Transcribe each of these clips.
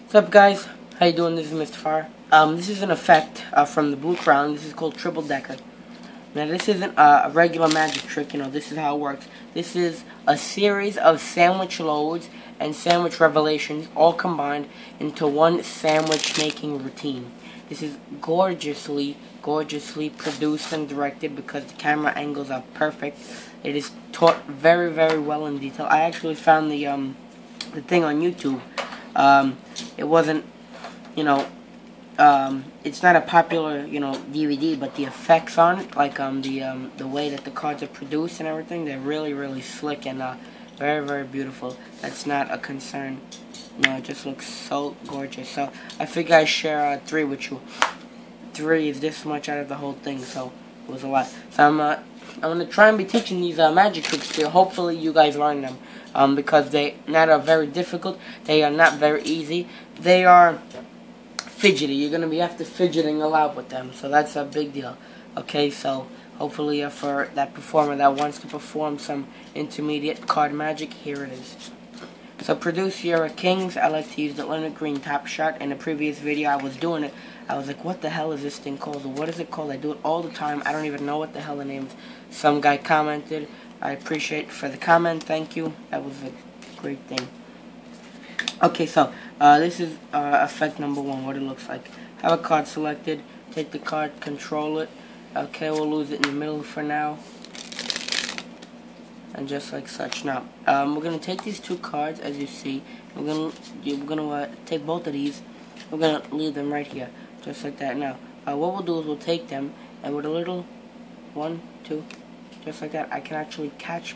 What's up, guys? How you doing? This is Mr. Fire. This is an effect from the Blue Crown. This is called Triple Decker. Now, this isn't a regular magic trick. This is how it works. This is a series of sandwich loads and sandwich revelations all combined into one sandwich-making routine. This is gorgeously produced and directed because the camera angles are perfect. It is taught very, very well in detail. I actually found the thing on YouTube. It wasn't, it's not a popular, DVD, but the effects on it, like the way that the cards are produced and everything, they're really, really slick and very, very beautiful. That's not a concern. It just looks so gorgeous. So I figure I share 3 with you. 3 is this much out of the whole thing, so it was a lot. So I'm gonna try and be teaching these magic tricks to you. Hopefully you guys learn them, because they not are very difficult. They are not very easy. They are fidgety. You're gonna be after fidgeting a lot with them, so that's a big deal. Okay, so hopefully for that performer that wants to perform some intermediate card magic, here it is. So produce your kings. I like to use the Leonard Green Top Shot. In the previous video I was doing it. I was like, what the hell is this thing called? Or what is it called? I do it all the time. I don't even know what the hell the name is. Some guy commented. I appreciate for the comment. Thank you. That was a great thing. Okay, so this is effect number 1, what it looks like. Have a card selected. Take the card, control it. Okay, we'll lose it in the middle for now. And just like such. Now, we're gonna take these 2 cards, as you see. We're gonna take both of these. We're gonna leave them right here, just like that. Now, what we'll do is we'll take them, and with a little 1, 2, just like that, I can actually capture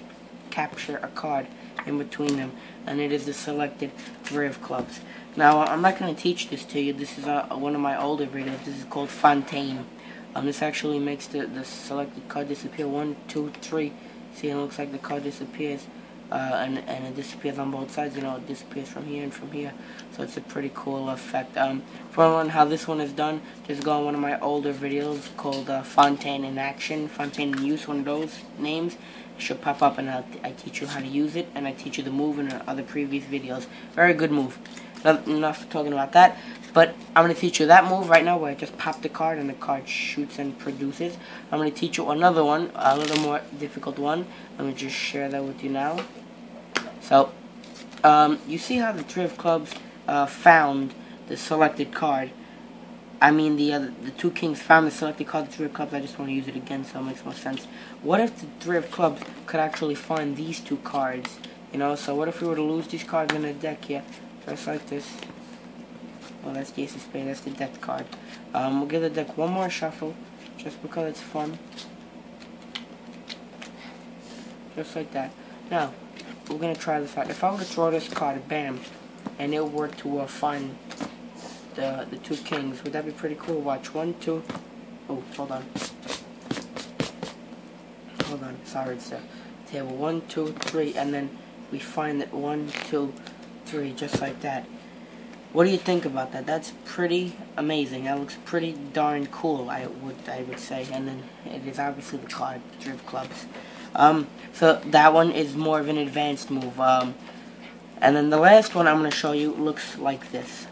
a card in between them, and it is the selected 3 of clubs. Now, I'm not gonna teach this to you. This is one of my older videos. This is called Fontaine. This actually makes the selected card disappear. 1, 2, 3. See, it looks like the card disappears, and it disappears on both sides. It disappears from here and from here. So it's a pretty cool effect. If you want to learn how this one is done, just go on one of my older videos called Fontaine in Action, Fontaine in Use, one of those names. It should pop up, and I teach you how to use it, and I teach you the move in other previous videos. Very good move. Not enough talking about that, but I'm going to teach you that move right now where I just pop the card and the card shoots and produces. I'm going to teach you another one, a little more difficult one. Let me just share that with you now. So, you see how the 3 of clubs found the selected card. I mean, the 2 kings found the selected card, the 3 of clubs. I just want to use it again so it makes more sense. What if the 3 of clubs could actually find these 2 cards? So what if we were to lose these cards in the deck here? Just like this. Well, that's the ace of spades. That's the death card. We'll give the deck one more shuffle, just because it's fun. Just like that. Now, we're gonna try this out. If I were to throw this card, bam, and it were to find the 2 kings, would that be pretty cool? Watch. 1, 2. Oh, hold on. Hold on. Sorry, it's the table. 1, 2, 3, and then we find it 1, 2, 3, just like that. What do you think about that? That's pretty amazing. That looks pretty darn cool, I would say. And then it is obviously the card, 3 of clubs. So that one is more of an advanced move. And then the last one I'm going to show you looks like this.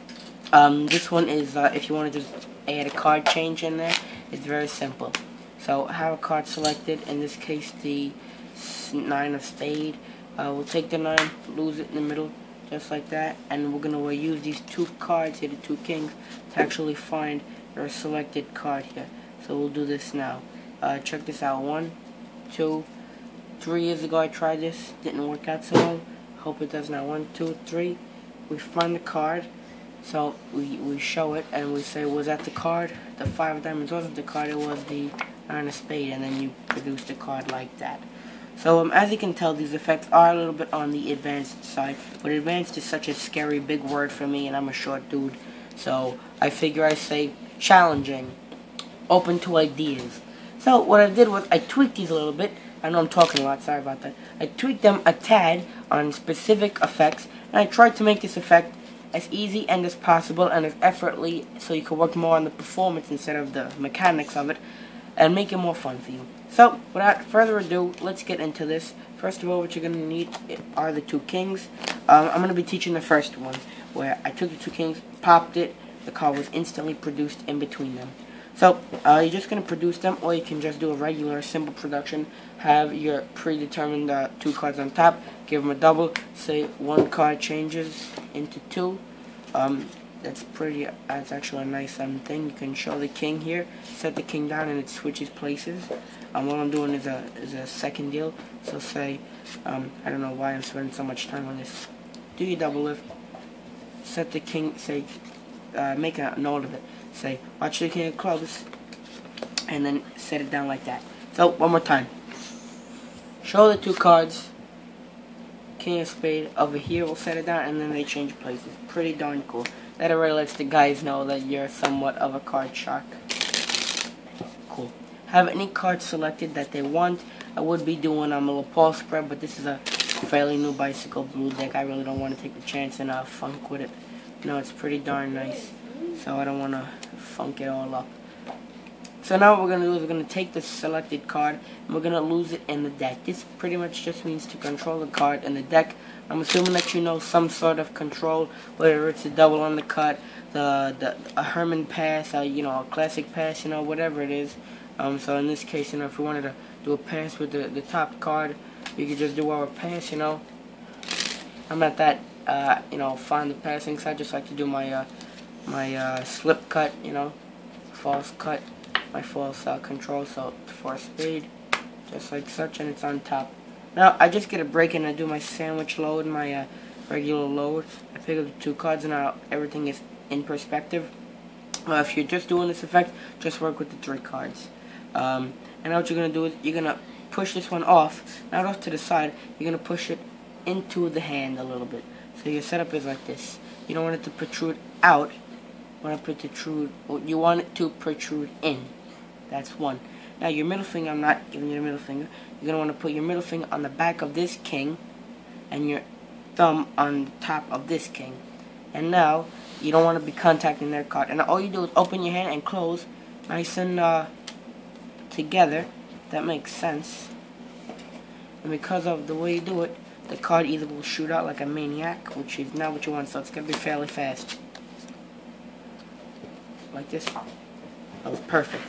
This one is, if you want to just add a card change in there, it's very simple. So have a card selected, in this case the 9 of spades. We'll take the 9, lose it in the middle, just like that, and we're going to use these 2 cards here, the 2 kings, to actually find our selected card here. So we'll do this now. Check this out. 1, 2, 3 years ago I tried this, didn't work out so well. Hope it does now. 1, 2, 3. We find the card, so we show it and we say, was that the card? The 5 of diamonds wasn't the card, it was the 9 of spades, and then you produce the card like that. So, as you can tell, these effects are a little bit on the advanced side, but advanced is such a scary big word for me, and I'm a short dude, so I figure I say challenging, open to ideas. So, what I did was, I tweaked these a little bit. I know I'm talking a lot, sorry about that. I tweaked them a tad on specific effects, and I tried to make this effect as easy and as possible, and as effortlessly, so you can work more on the performance instead of the mechanics of it, and make it more fun for you. So, without further ado, let's get into this First of all, what you're going to need are the two kings. I'm going to be teaching the first one, where I took the two kings, popped it, the card was instantly produced in between them. So, you're just going to produce them, or you can just do a regular, simple production. Have your predetermined two cards on top, give them a double, say one card changes into two. That's actually a nice thing. You can show the king here, set the king down, and it switches places. What I'm doing is a second deal. So say, I don't know why I'm spending so much time on this. Do your double lift, set the king, say, make a note of it. Say, watch the king of clubs, and then set it down like that. So, one more time. Show the two cards, king of spade, over here, we'll set it down, and then they change places. Pretty darn cool. That already lets the guys know that you're somewhat of a card shark. Cool. Have any cards selected that they want. I would be doing a LaPaul spread, but this is a fairly new Bicycle Blue deck. I really don't want to take the chance and funk with it. You know, it's pretty darn nice, so I don't want to funk it all up. So now what we're going to do is we're going to take the selected card and we're going to lose it in the deck. This pretty much just means to control the card in the deck. I'm assuming that you know some sort of control, whether it's a double undercut, a Herman pass, you know, a classic pass, you know, whatever it is. So in this case, you know, if we wanted to do a pass with the top card, you could just do our pass, you know. I'm not that, you know, fond of passing, so I just like to do my slip cut, you know, false cut. My false control, so for a spade, just like such, and it's on top. Now I just get a break and I do my sandwich load, my regular load. I pick up the two cards and now everything is in perspective. If you're just doing this effect, just work with the three cards. And now what you're gonna do is you're gonna push this one off, not off to the side. You're gonna push it into the hand a little bit. So your setup is like this. You don't want it to protrude out. You want it to protrude in. That's one. Now your middle finger, I'm not giving you the middle finger. You're going to want to put your middle finger on the back of this king and your thumb on the top of this king. And now you don't want to be contacting their card. And all you do is open your hand and close nice and together. That makes sense. And because of the way you do it, the card either will shoot out like a maniac, which is not what you want, so it's going to be fairly fast. Like this. That was perfect.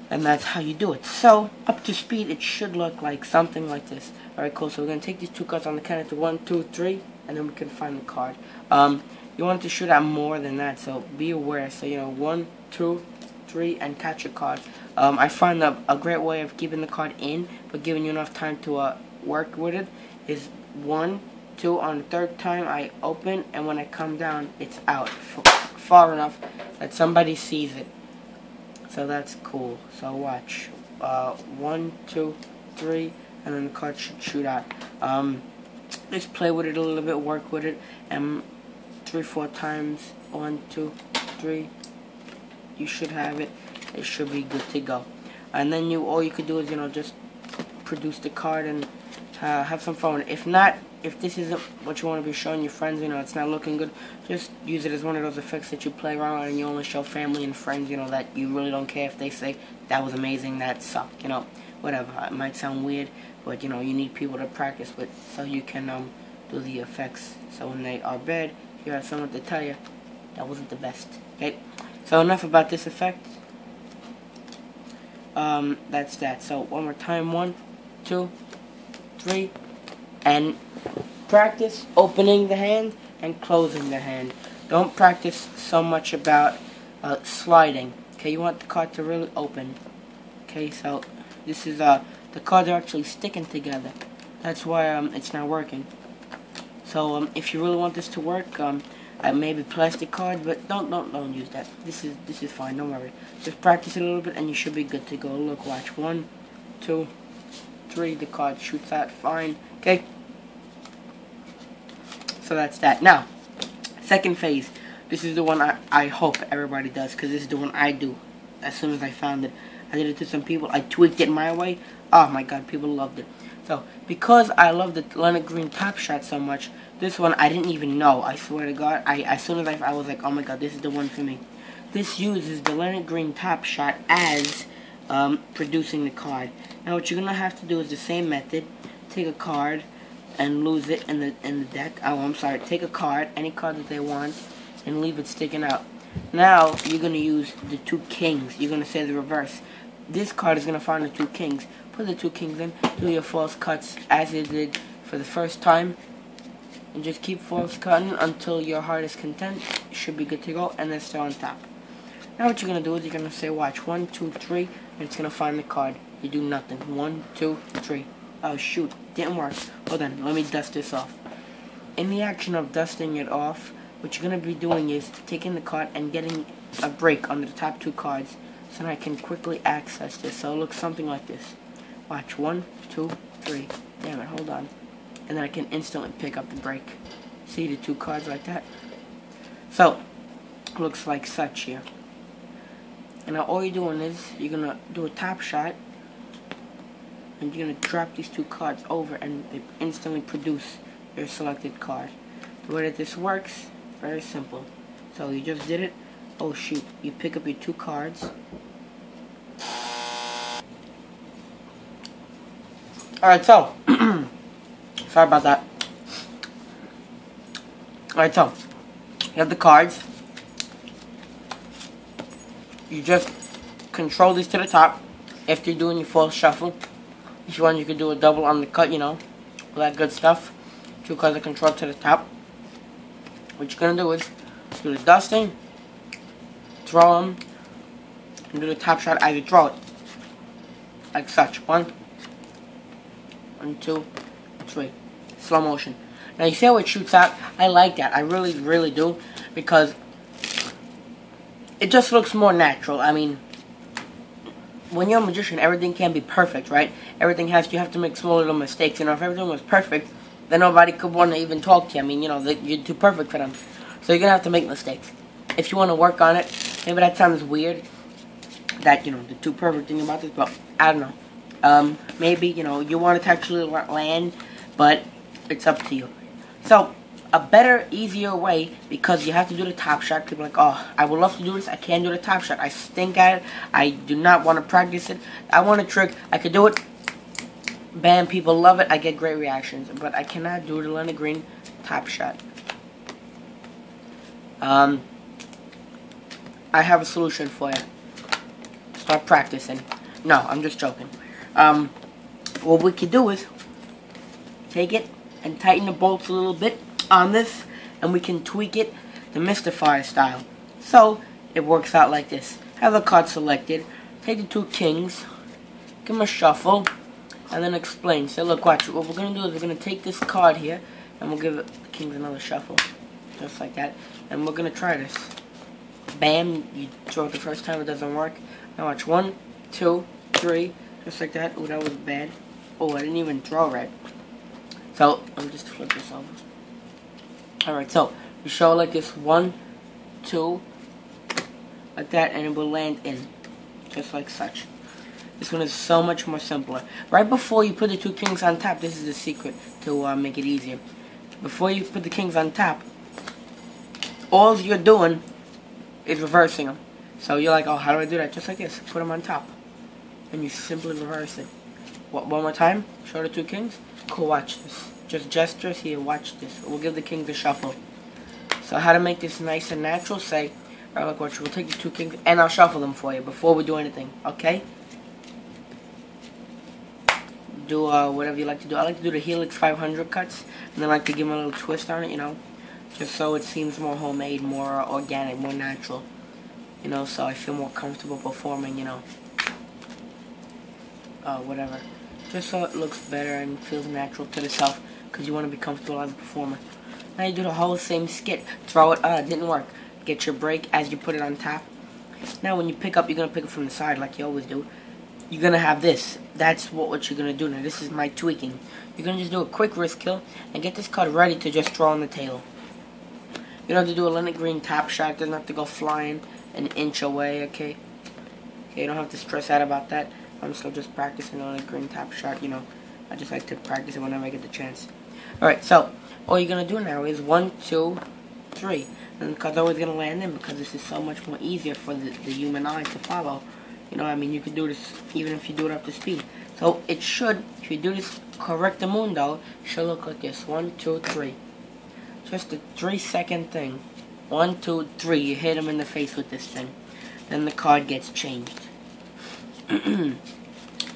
And that's how you do it. So, up to speed, it should look like something like this. Alright, cool. So we're going to take these two cards on the count of 1, 2, 3, and then we can find the card. You want it to shoot out more than that, so be aware. So, you know, 1, 2, 3, and catch a card. I find a great way of keeping the card in, but giving you enough time to work with it, is 1, 2, on the third time I open, and when I come down, it's out far enough that somebody sees it. So that's cool. So watch. 1, 2, 3, and then the card should shoot out. Just play with it a little bit, work with it, and 3, 4 times. 1, 2, 3. You should have it. It should be good to go. And then all you could do is, you know, just produce the card and have some fun with it. If not, if this isn't what you want to be showing your friends, you know, it's not looking good, just use it as one of those effects that you play around with and you only show family and friends, you know, that you really don't care if they say, that was amazing, that sucked, you know, whatever. It might sound weird, but, you know, you need people to practice with so you can do the effects. So when they are bad, you have someone to tell you, that wasn't the best, okay? So enough about this effect. That's that. So one more time, 1, 2, 3, and practice opening the hand and closing the hand. Don't practice so much about sliding. Okay, you want the card to really open. Okay, so this is the cards are actually sticking together. That's why it's not working. So if you really want this to work, maybe plastic cards, but don't use that. This is fine. Don't worry. Just practice it a little bit, and you should be good to go. Look, watch. 1, 2, 3. The card shoots out fine. Okay. So that's that. Now, second phase. This is the one I hope everybody does, because this is the one I do. As soon as I found it, I did it to some people. I tweaked it my way. Oh my God, people loved it. So, because I love the Leonard Green Top Shot so much, this one I didn't even know. I swear to God. As soon as I was like, oh my God, this is the one for me. This uses the Leonard Green Top Shot as producing the card. Now what you're gonna have to do is the same method. Take a card and lose it in the deck. Oh, I'm sorry. Take a card, any card that they want, and leave it sticking out. Now you're gonna use the 2 kings. You're gonna say the reverse. This card is gonna find the 2 kings. Put the 2 kings in. Do your false cuts as you did for the first time, and just keep false cutting until your heart is content. You should be good to go, and then stay on top. Now what you're gonna do is you're gonna say watch 1, 2, 3, and it's gonna find the card. You do nothing. 1, 2, 3. Oh shoot, didn't work. Hold on, let me dust this off. In the action of dusting it off, what you're gonna be doing is taking the card and getting a break under the top 2 cards, so that I can quickly access this. So it looks something like this. Watch 1, 2, 3. Damn it, hold on. And then I can instantly pick up the break. See the 2 cards like that? So it looks like such here. And now all you're doing is you're gonna do a top shot, and you're gonna drop these 2 cards over, and they instantly produce your selected card. The way that this works, very simple. So you just did it. Oh shoot! You pick up your 2 cards. All right, so sorry about that. All right, so you have the cards. You just control these to the top after you're doing your false shuffle. If you want, you could do a double undercut, you know, all that good stuff. 2 cards of control to the top. What you're going to do is do the dusting, throw them, and do the top shot as you throw it. Like such. 1, 2, 3. Slow motion. Now you see how it shoots out? I like that. I really, really do. Because it just looks more natural. I mean, when you're a magician, everything can be perfect, right? You have to make small little mistakes. You know, if everything was perfect, then nobody could want to even talk to you. I mean, you know, you're too perfect for them. So you're going to have to make mistakes. If you want to work on it, maybe that sounds weird, that, you know, the too perfect thing about this, but I don't know. Maybe, you know, you want it to actually land, but it's up to you. So, a better, easier way, because you have to do the top shot. People are like, oh, I would love to do this. I can't do the top shot. I stink at it. I do not want to practice it. I want a trick. I could do it. Bam, people love it. I get great reactions. But I cannot do the Leonard Green top shot. I have a solution for you. Start practicing. No, I'm just joking. What we could do is take it and tighten the bolts a little bit on this, and we can tweak it the Mystifier style. So it works out like this. Have a card selected, take the 2 kings, give them a shuffle, and then explain. Say, look, watch, what we're going to do is we're going to take this card here, and we'll give the kings another shuffle. Just like that. And we're going to try this. Bam, you throw it the first time, it doesn't work. Now watch, 1, 2, 3, just like that. Oh, that was bad. Oh, I didn't even throw right. So, let me just flip this over. Alright, so, we show like this, 1, 2, like that, and it will land in, just like such. This one is so much more simpler. Right before you put the 2 kings on top, this is the secret to make it easier. Before you put the kings on top, all you're doing is reversing them. So you're like, oh, how do I do that? Just like this, put them on top. And you simply reverse it. One more time, show the 2 kings. Cool, watch this. Just gestures here, watch this. We'll give the kings a shuffle. So how to make this nice and natural, say, alright, look, watch, we'll take the 2 kings, and I'll shuffle them for you before we do anything, okay? Do whatever you like to do. I like to do the Helix 500 cuts, and then I like to give them a little twist on it, you know, just so it seems more homemade, more organic, more natural, you know, so I feel more comfortable performing, you know, whatever. Just so it looks better and feels natural to the self, because you want to be comfortable as a performer. Now you do the whole same skit. Throw it, it didn't work. Get your break as you put it on top. Now when you pick up, you're going to pick it from the side like you always do. You're going to have this. That's what you're going to do now. This is my tweaking. You're going to just do a quick wrist kill and get this card ready to just throw on the table. You don't have to do a Leonard Green top shot. It doesn't have to go flying an inch away, okay? Okay, you don't have to stress out about that. I'm still just practicing on a green top shot, you know. I just like to practice it whenever I get the chance. Alright, so all you're going to do now is 1, 2, 3. And the card's always going to land in because this is so much more easier for the human eye to follow. You know, I mean, you can do this even if you do it up to speed. So it should, if you do this correctamundo, it should look like this. 1, 2, 3. Just a 3-second thing. 1, 2, 3. You hit him in the face with this thing. Then the card gets changed.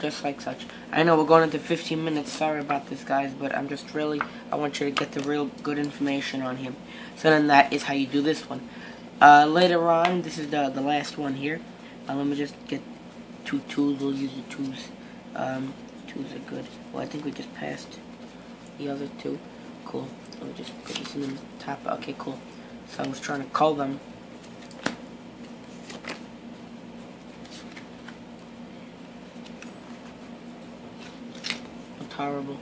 Just like such. I know we're going into 15 minutes. Sorry about this, guys, but I'm just really, I want you to get the real good information on him. So then that is how you do this one. Later on, this is the last one here. Let me just get 2 twos. We'll use the 2s. 2s are good. Well, I think we just passed the other 2. Cool. Let me just put this in the top. Okay, cool. So I was trying to call them. It's horrible.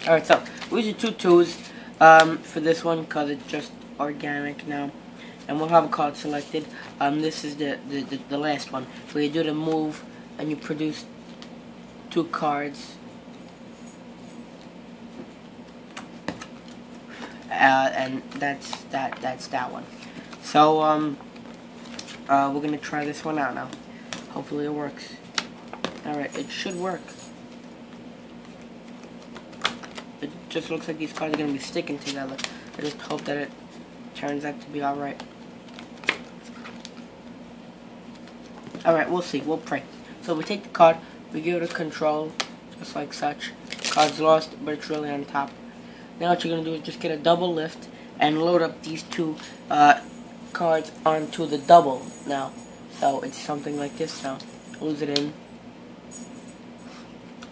Alright, so we use the 2 2s for this one because it's just organic now. And we'll have a card selected. This is the last one. So you do the move and you produce 2 cards. And that's that one. So we're gonna try this one out now. Hopefully it works. Alright, it should work. It just looks like these cards are gonna be sticking together. I just hope that it turns out to be alright. Alright, we'll see. We'll pray. So we take the card, we give it a control, just like such. Card's lost, but it's really on top. Now what you're going to do is just get a double lift and load up these 2 cards onto the double now. So it's something like this now. Lose it in.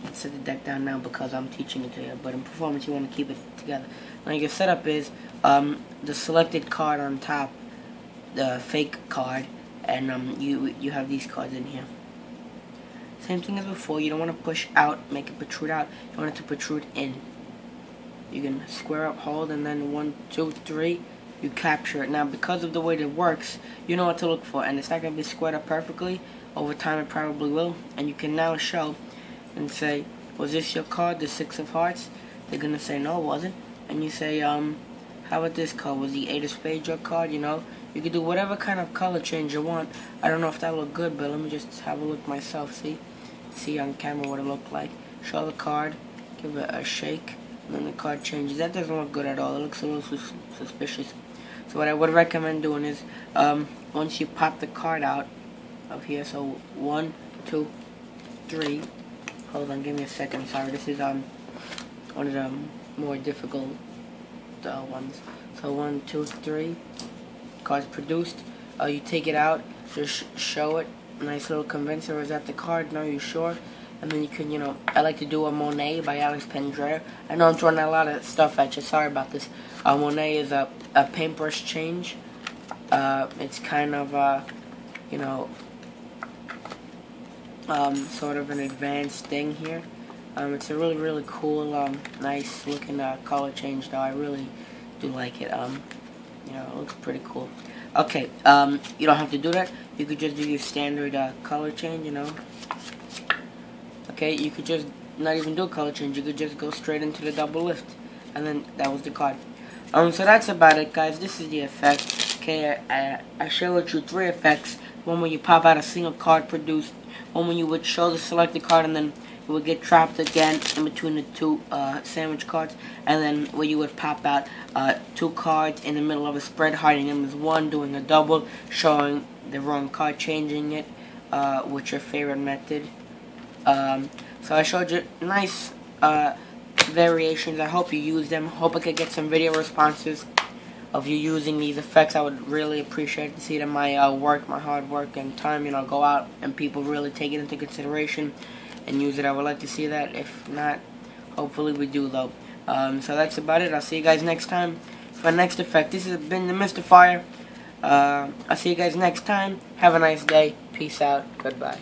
Let's set the deck down now because I'm teaching it to you. But in performance you want to keep it together. Now your setup is the selected card on top, the fake card, and you have these cards in here. Same thing as before. You don't want to push out, make it protrude out. You want it to protrude in. You can square up, hold, and then 1, 2, 3, you capture it. Now, because of the way it works, you know what to look for, and it's not going to be squared up perfectly. Over time, it probably will, and you can now show and say, was this your card, the 6 of hearts? They're going to say, no, it wasn't. And you say, how about this card? Was the 8 of spades your card? You know, you can do whatever kind of color change you want. I don't know if that looked good, but let me just have a look myself, see on camera what it looked like. Show the card, give it a shake. And then the card changes. That doesn't look good at all. It looks a little suspicious. So what I would recommend doing is, once you pop the card out of here, so 1, 2, 3. Hold on, give me a second. Sorry, this is one of the more difficult ones. So 1, 2, 3. Card's produced. You take it out. Just show it. Nice little convincer. Is that the card? No, you sure? And then you can, you know, I like to do a Monet by Alex Pendrea. I know I'm throwing a lot of stuff at you. Sorry about this. Monet is a paintbrush change. It's kind of, you know, sort of an advanced thing here. It's a really, really cool, nice looking color change, though. I really do like it. You know, it looks pretty cool. Okay, you don't have to do that. You could just do your standard color change, you know. Okay, you could just not even do a color change. You could just go straight into the double lift, and then that was the card. So that's about it, guys. This is the effect. Okay, I showed you 3 effects. One where you pop out a single card produced. One when you would show the selected card, and then it would get trapped again in between the 2 sandwich cards. And then where you would pop out 2 cards in the middle of a spread, hiding them as one, doing a double, showing the wrong card, changing it with your favorite method. So I showed you nice variations. I hope you use them. Hope I could get some video responses of you using these effects. I would really appreciate to see that my work, my hard work and time, you know, go out and people really take it into consideration and use it. I would like to see that. If not, hopefully we do, though. So that's about it. I'll see you guys next time for the next effect. This has been the Mystifier. I'll see you guys next time. Have a nice day. Peace out. Goodbye.